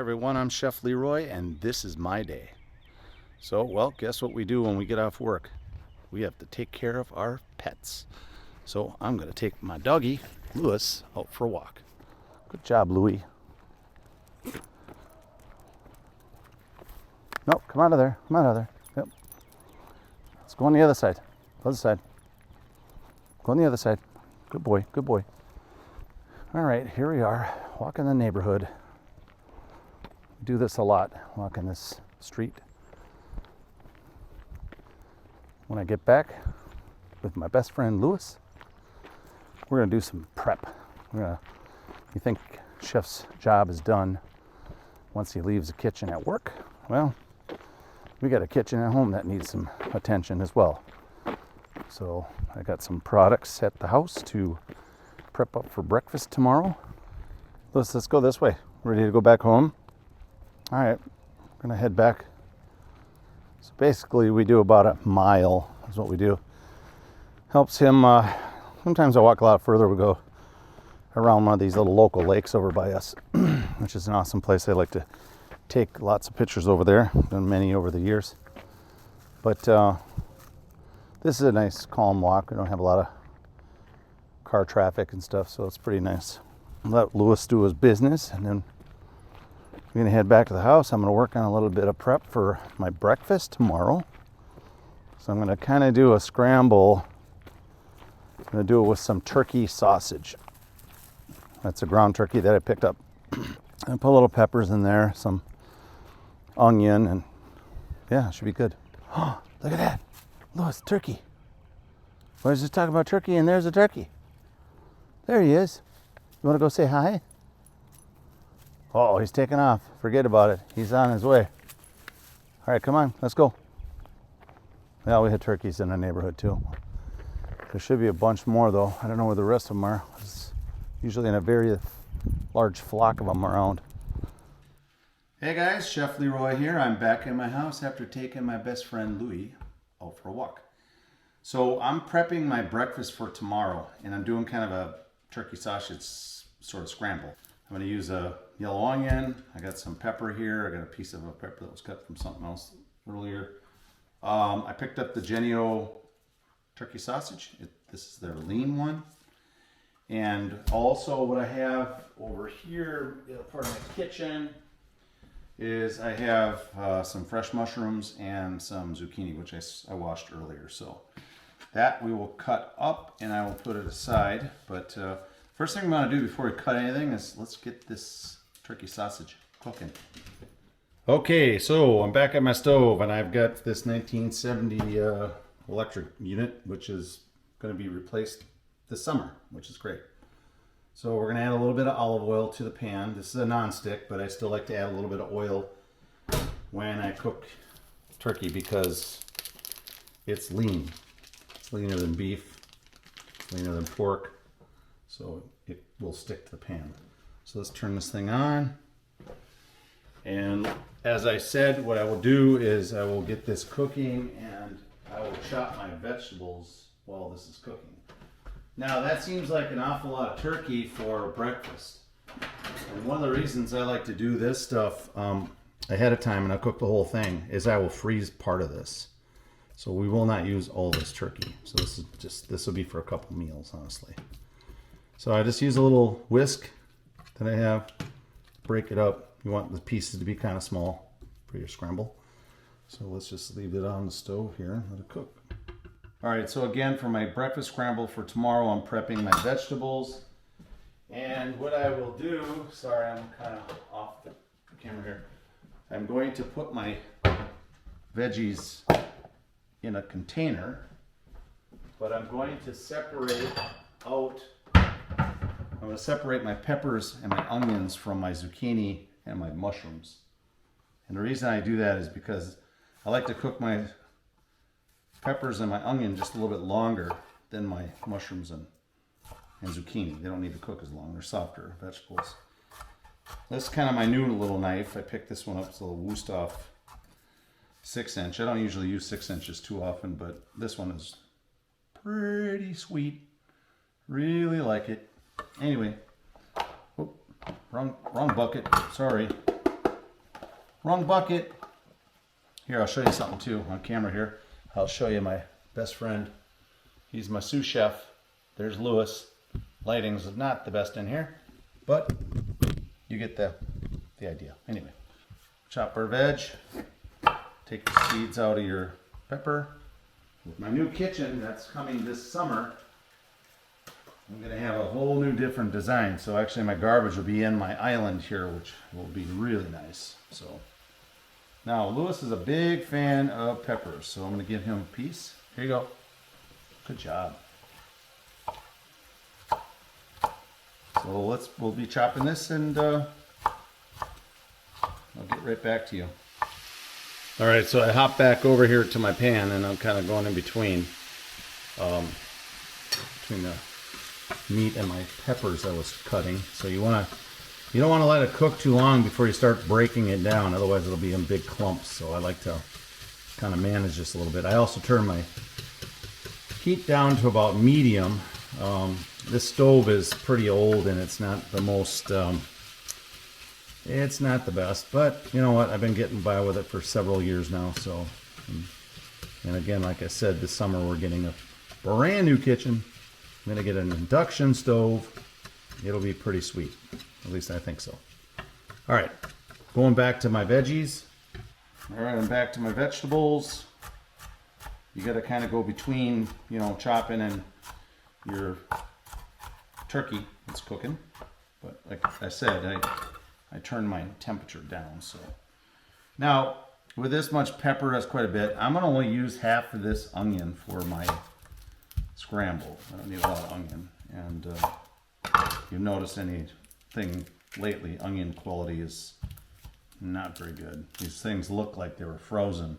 everyone, I'm Chef Leroy and this is my day. So, well, guess what we do when we get off work? We have to take care of our pets. So I'm going to take my doggy, Lewis, out for a walk. Good job, Louie. No, come out of there. Come out of there. Yep. Let's go on the other side. Other side. Go on the other side. Good boy. Good boy. All right, here we are, walking the neighborhood. We do this a lot, walking this street. When I get back with my best friend Lewis, we're gonna do some prep. You think chef's job is done once he leaves the kitchen at work? Well, we got a kitchen at home that needs some attention as well. So I got some products at the house to prep up for breakfast tomorrow. Let's go this way. Ready to go back home? All right, we're gonna head back. So basically we do about a mile is what we do. Helps him, sometimes I walk a lot further. We go around one of these little local lakes over by us, which is an awesome place. I like to take lots of pictures over there. Done many over the years. But this is a nice calm walk. We don't have a lot of car traffic and stuff, so it's pretty nice. Let Lewis do his business, and then we're gonna head back to the house. I'm gonna work on a little bit of prep for my breakfast tomorrow. So I'm gonna kind of do a scramble. I'm gonna do it with some turkey sausage. That's a ground turkey that I picked up. I put a little peppers in there, some onion, and yeah, it should be good. Oh, look at that. Lewis, turkey. I was just talking about turkey, and there's a turkey. There he is. You want to go say hi? Oh, he's taking off. Forget about it. He's on his way. All right, come on. Let's go. Yeah, we had turkeys in the neighborhood too. There should be a bunch more though. I don't know where the rest of them are. There's usually in a very large flock of them around. Hey guys, Chef Leroy here. I'm back in my house after taking my best friend Louie out for a walk. So I'm prepping my breakfast for tomorrow, and I'm doing kind of a turkey sausage sort of scramble. I'm going to use a yellow onion. I got some pepper here. I got a piece of a pepper that was cut from something else earlier. I picked up the Genio turkey sausage. This is their lean one. And also what I have over here, part of my kitchen, is I have some fresh mushrooms and some zucchini, which I washed earlier. So that we will cut up and I will put it aside. But first thing I'm going to do before we cut anything is let's get this turkey sausage cooking. Okay, so I'm back at my stove and I've got this 1970 electric unit, which is going to be replaced this summer, which is great. So we're going to add a little bit of olive oil to the pan. This is a non-stick, but I still like to add a little bit of oil when I cook turkey because it's lean. It's leaner than beef, it's leaner than pork, so it will stick to the pan. So let's turn this thing on. And as I said, what I will do is I will get this cooking and I will chop my vegetables while this is cooking. Now that seems like an awful lot of turkey for breakfast. And one of the reasons I like to do this stuff ahead of time and I cook the whole thing is I will freeze part of this. So we will not use all this turkey. So this will be for a couple meals, honestly. So I just use a little whisk that I have, break it up. You want the pieces to be kind of small for your scramble. So let's just leave it on the stove here and let it cook. All right, so again, for my breakfast scramble for tomorrow, I'm prepping my vegetables. And what I will do, sorry, I'm kind of off the camera here. I'm going to put my veggies in a container, but I'm going to separate out, I'm going to separate my peppers and my onions from my zucchini and my mushrooms. And the reason I do that is because I like to cook my peppers and my onion just a little bit longer than my mushrooms and zucchini. They don't need to cook as long. They're softer vegetables. This is kind of my new little knife. I picked this one up. It's a little Wusthof 6-inch. I don't usually use 6 inches too often, but this one is pretty sweet. Really like it. Anyway, wrong bucket. Sorry. Wrong bucket. Here, I'll show you something too on camera here. I'll show you my best friend. He's my sous chef. There's Lewis. Lighting's not the best in here, but you get the idea. Anyway, chop our veg. Take the seeds out of your pepper. With my new kitchen that's coming this summer, I'm gonna have a whole new different design. So actually my garbage will be in my island here, which will be really nice. So now Lewis is a big fan of peppers, so I'm gonna give him a piece. Here you go. Good job. So we'll be chopping this and I'll get right back to you. All right, so I hop back over here to my pan and I'm kind of going in between the meat and my peppers I was cutting. So you don't want to let it cook too long before you start breaking it down, otherwise it'll be in big clumps. So I like to kind of manage this a little bit. I also turn my heat down to about medium. This stove is pretty old and it's not the most it's not the best, but you know what? I've been getting by with it for several years now. So, and again, like I said, this summer we're getting a brand new kitchen. I'm gonna get an induction stove. It'll be pretty sweet. At least I think so. All right, going back to my veggies. All right, I'm back to my vegetables. You gotta kind of go between, you know, chopping and your turkey that's cooking. But like I said, I turn my temperature down. So now with this much pepper, that's quite a bit. I'm gonna only use half of this onion for my scramble. I don't need a lot of onion. And if you notice anything lately, onion quality is not very good. These things look like they were frozen.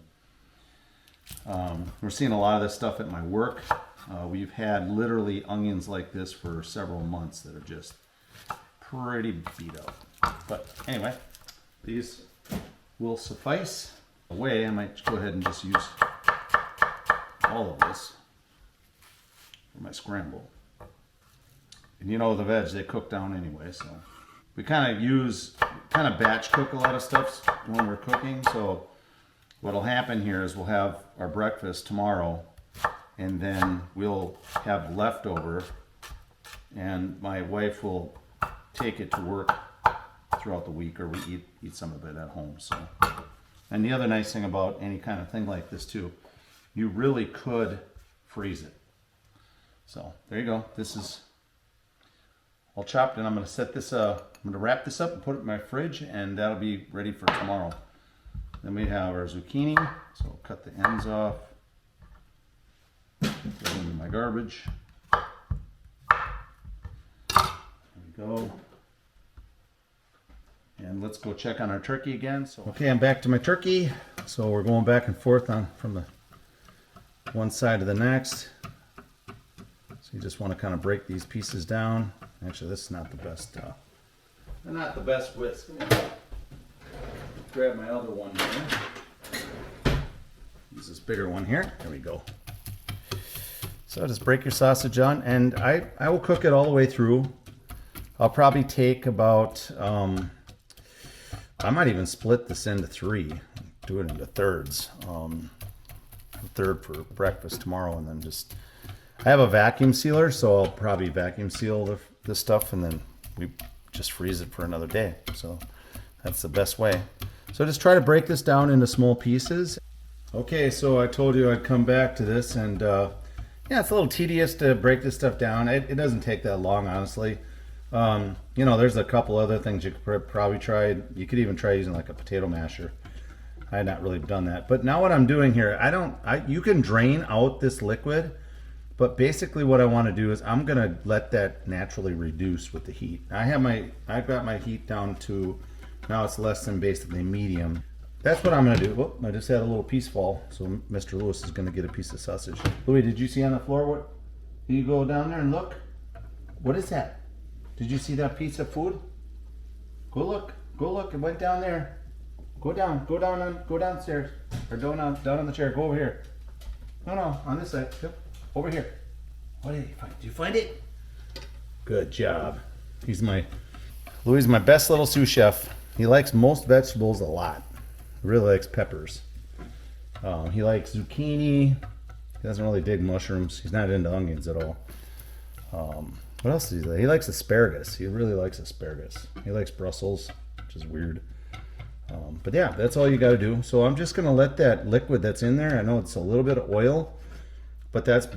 We're seeing a lot of this stuff at my work. We've had literally onions like this for several months that are just pretty beat up. But anyway, these will suffice. Away, I might go ahead and just use all of this for my scramble. And you know the veg, they cook down anyway, so we kind of batch cook a lot of stuff when we're cooking. So what'll happen here is we'll have our breakfast tomorrow and then we'll have leftover and my wife will take it to work throughout the week, or we eat some of it at home. So, and the other nice thing about any kind of thing like this too, you really could freeze it. So there you go. This is all chopped, and I'm going to set this. I'm going to wrap this up and put it in my fridge, and that'll be ready for tomorrow. Then we have our zucchini, so I'll cut the ends off. Put it into my garbage. There we go. And let's go check on our turkey again. So okay, I'm back to my turkey. So we're going back and forth from the one side to the next. So you just want to kind of break these pieces down. Actually, this is not the best. They're not the best widths. Grab my other one here. Use this bigger one here. There we go. So just break your sausage on, and I will cook it all the way through. I'll probably take about. I might even split this into three, do it into thirds. A third for breakfast tomorrow, and then just, I have a vacuum sealer, so I'll probably vacuum seal this stuff, and then we just freeze it for another day. So that's the best way. So just try to break this down into small pieces. Okay, so I told you I'd come back to this, and yeah, it's a little tedious to break this stuff down. It doesn't take that long, honestly. You know, there's a couple other things you could probably try. You could even try using like a potato masher. I had not really done that. But now what I'm doing here, you can drain out this liquid, but basically what I want to do is I'm going to let that naturally reduce with the heat. I've got my heat down to, now it's less than basically medium. That's what I'm going to do. Whoop, I just had a little piece fall, so Mr. Lewis is going to get a piece of sausage. Louis, did you see on the floor what? You go down there and look. What is that? Did you see that piece of food? Go look. Go look. It went down there. Go down. Go downstairs. Or down on the chair. Go over here. No, on this side. Go. Over here. What did you find? Did you find it? Good job. Louis is my best little sous chef. He likes most vegetables a lot. He really likes peppers. He likes zucchini. He doesn't really dig mushrooms. He's not into onions at all. What else does he like? He likes asparagus. He really likes asparagus. He likes Brussels, which is weird. But yeah, that's all you got to do. So I'm just going to let that liquid that's in there, I know it's a little bit of oil, but that's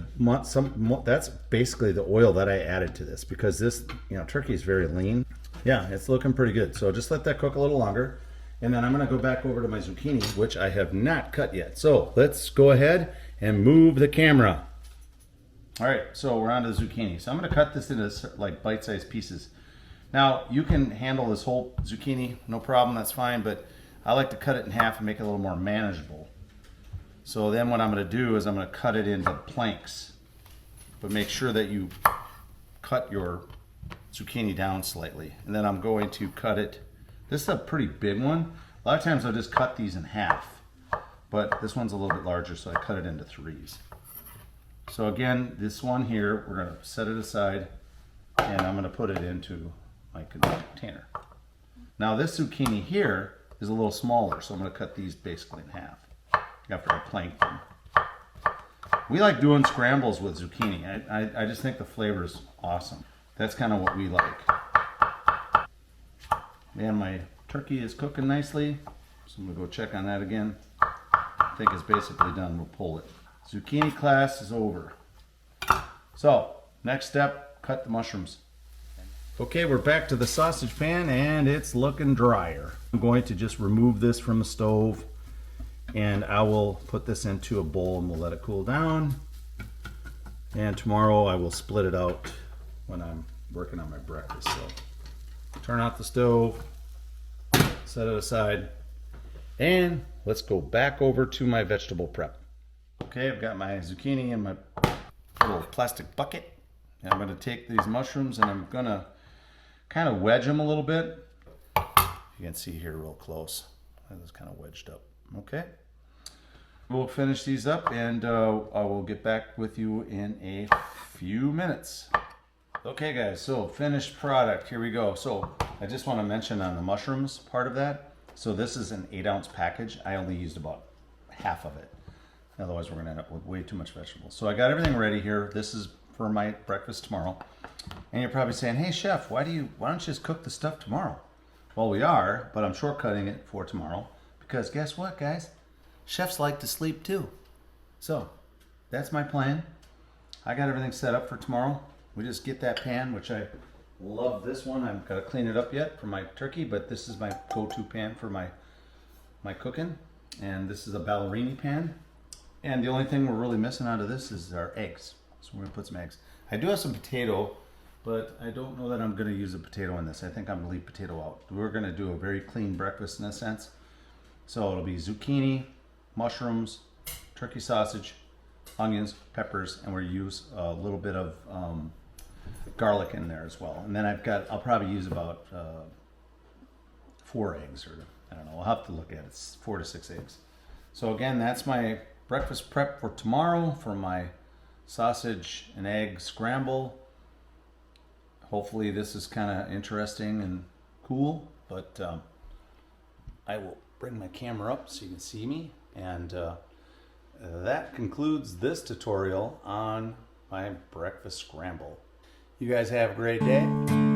basically the oil that I added to this, because this, turkey is very lean. Yeah, it's looking pretty good. So just let that cook a little longer. And then I'm going to go back over to my zucchini, which I have not cut yet. So let's go ahead and move the camera. All right, so we're on to the zucchini. So I'm going to cut this into like bite-sized pieces. Now, you can handle this whole zucchini, no problem, that's fine, but I like to cut it in half and make it a little more manageable. So then what I'm going to do is I'm going to cut it into planks. But make sure that you cut your zucchini down slightly. And then I'm going to cut it. This is a pretty big one. A lot of times I'll just cut these in half. But this one's a little bit larger, so I cut it into threes. So again, this one here, we're going to set it aside, and I'm going to put it into my container. Now this zucchini here is a little smaller, so I'm going to cut these basically in half after I plank them. We like doing scrambles with zucchini. I just think the flavor is awesome. That's kind of what we like. And my turkey is cooking nicely, so I'm going to go check on that again. I think it's basically done. We'll pull it. Zucchini class is over. So, next step, cut the mushrooms. Okay, we're back to the sausage pan and it's looking drier. I'm going to just remove this from the stove and I will put this into a bowl and we'll let it cool down. And tomorrow I will split it out when I'm working on my breakfast. So, turn off the stove, set it aside, and let's go back over to my vegetable prep. Okay, I've got my zucchini in my little plastic bucket. And I'm going to take these mushrooms and I'm going to kind of wedge them a little bit. You can see here real close. It's kind of wedged up. Okay. We'll finish these up and I will get back with you in a few minutes. Okay guys, so finished product. Here we go. So I just want to mention on the mushrooms part of that. So this is an 8-ounce package. I only used about half of it. Otherwise, we're going to end up with way too much vegetables. So I got everything ready here. This is for my breakfast tomorrow. And you're probably saying, hey, chef, why don't you just cook the stuff tomorrow? Well, we are, but I'm shortcutting it for tomorrow. Because guess what, guys? Chefs like to sleep too. So that's my plan. I got everything set up for tomorrow. We just get that pan, which I love this one. I've got to clean it up yet for my turkey, but this is my go-to pan for my cooking. And this is a ballerini pan. And the only thing we're really missing out of this is our eggs. So we're gonna put some eggs. I do have some potato, but I don't know that I'm gonna use a potato in this. I think I'm gonna leave potato out. We're gonna do a very clean breakfast in a sense. So it'll be zucchini, mushrooms, turkey sausage, onions, peppers, and we'll use a little bit of garlic in there as well. And then I'll probably use about 4 eggs, or I don't know, I'll have to look at it. It's 4 to 6 eggs. So again, that's my breakfast prep for tomorrow for my sausage and egg scramble. Hopefully this is kind of interesting and cool, but I will bring my camera up so you can see me. And that concludes this tutorial on my breakfast scramble. You guys have a great day.